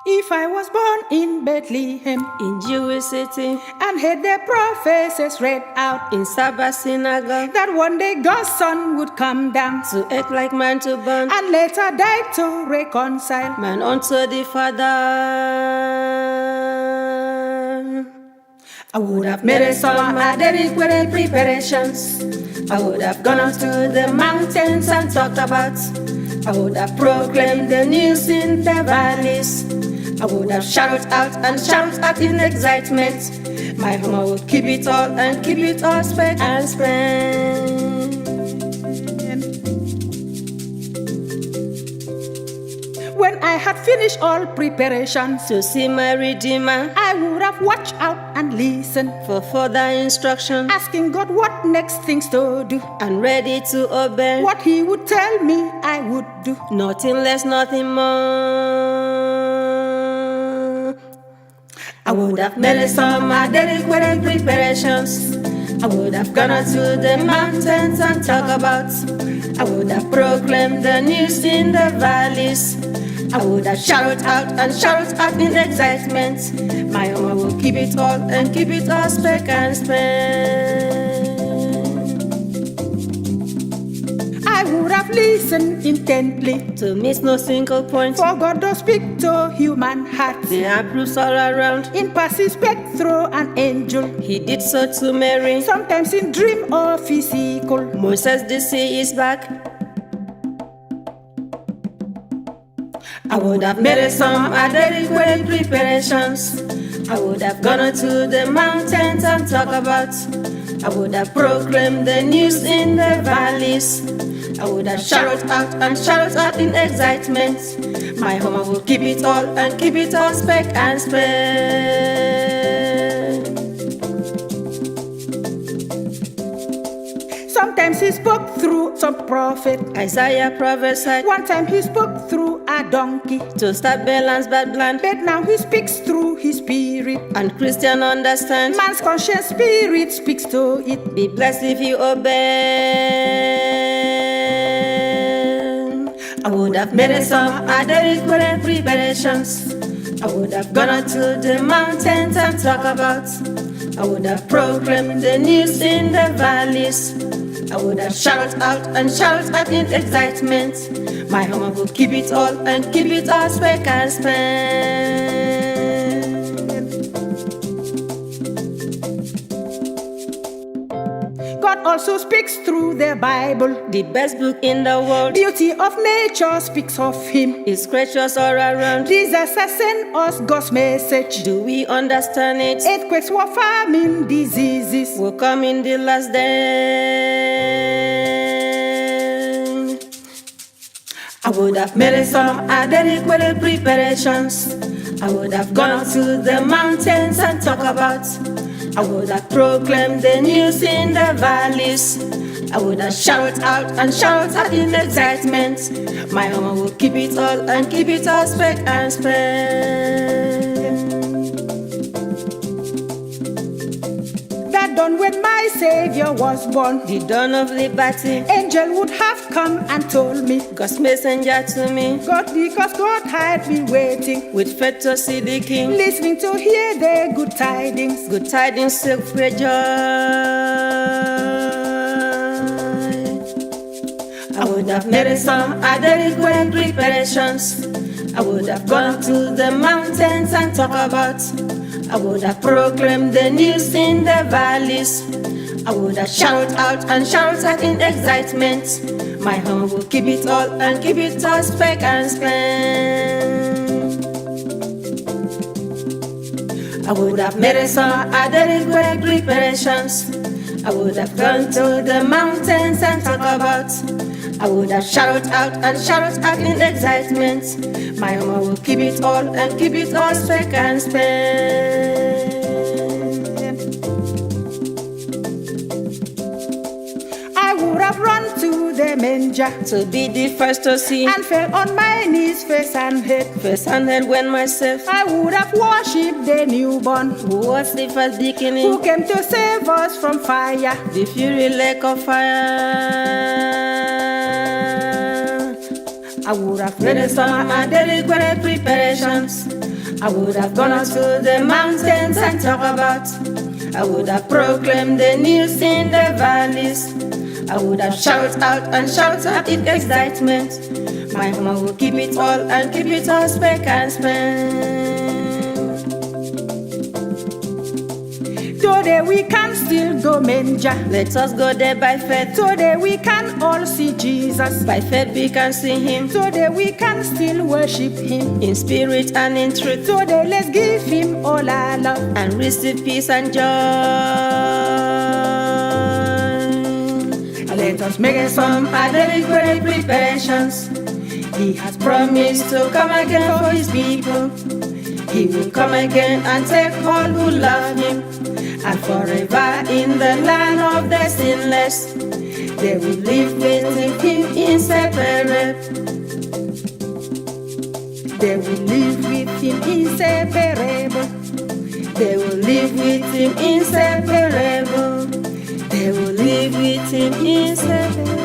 If I was born in Bethlehem, in Jewish city, and heard the prophecies read out, in Sabbath synagogue, that one day God's son would come down to act like man to burn, and later die to reconcile man unto the Father, I would have made a song adequate preparations. I would have gone up to the mountains and talked about. I would have proclaimed the news in the valleys. I would have shouted out and shouted out in excitement. My home would keep it all and keep it all spec and span. When I had finished all preparations to see my Redeemer, I would have watched out and listened for further instruction, asking God what next things to do, and ready to obey what He would tell me I would do. Nothing less, nothing more. I would have made some adequate preparations. I would have gone out to the mountains and talk about. I would have proclaimed the news in the valleys. I would have shouted out and shouted out in excitement. My home will keep it all and keep it all spec and span. I would have listened intently to miss no single point, for God does speak to human hearts. There are proofs all around. In passing spec through an angel, He did so to Mary, sometimes in dream or physical. Moses, the sea is back. I would have made some adequate preparations. I would have gone out to the mountains and talk about. I would have proclaimed the news in the valleys. I would have shouted out and shouted out in excitement. My home will keep it all and keep it all spec and span. Sometimes He spoke through some prophet. Isaiah prophesied. One time He spoke through a donkey to stop balance but blind. But now He speaks through His spirit, and Christian understand. Man's conscious spirit speaks to it. Be blessed if you obey. I would have made some adequate preparations. I would have gone out to the mountains and talk about. I would have proclaimed the news in the valleys. I would have shouted out and shouted out in excitement. My home will keep it all and keep it all spec and span. God also speaks through the Bible, the best book in the world. Beauty of nature speaks of Him. His creatures all around. Jesus has sent us God's message. Do we understand it? Earthquakes, war, famine, diseases will come in the last day. I would have made some adequate preparations. I would have gone out to the mountains and talk about. I would have proclaimed the news in the valleys. I would have shouted out and shouted out in excitement. My home will keep it all and keep it all spec and span. That dawn when my Savior was born, the dawn of liberty, angel would have come and told me, God's messenger to me. God, because God had been waiting with faith to see the King, listening to hear the good tidings. Good tidings silk for joy. I would have made some adequate preparations. I would have gone to the mountains and talk about. I would have proclaimed the news in the valleys. I would have shouted out and shouted out in excitement. My home will keep it all and keep it all spec and span. I would have made some adequate preparations. I would have gone to the mountains and talk about. I would have shouted out and shouted out in excitement. My home will keep it all and keep it all spec and span. I would have run to the manger to be the first to see, and fell on my knees face and head when myself. I would have worshipped the newborn who was the first beginning, who came to save us from fire, the fury lake of fire. I would have made some adequate preparations. I would have gone out to the mountains and talk about. I would have proclaimed the news in the valleys. I would have shouted out and shouted out in excitement. My mama will keep it all and keep it all spec and span. Today we can still go manger. Let us go there by faith. Today we can all see Jesus. By faith we can see him. Today we can still worship him in spirit and in truth. Today let's give him all our love and receive peace and joy. Let us make some adequate preparations. He has promised to come again for his people. He will come again and take all who love him, and forever in the land of the sinless, they will live with him inseparable. They will live with him inseparable. They will live with him inseparable. They will live with him inseparable.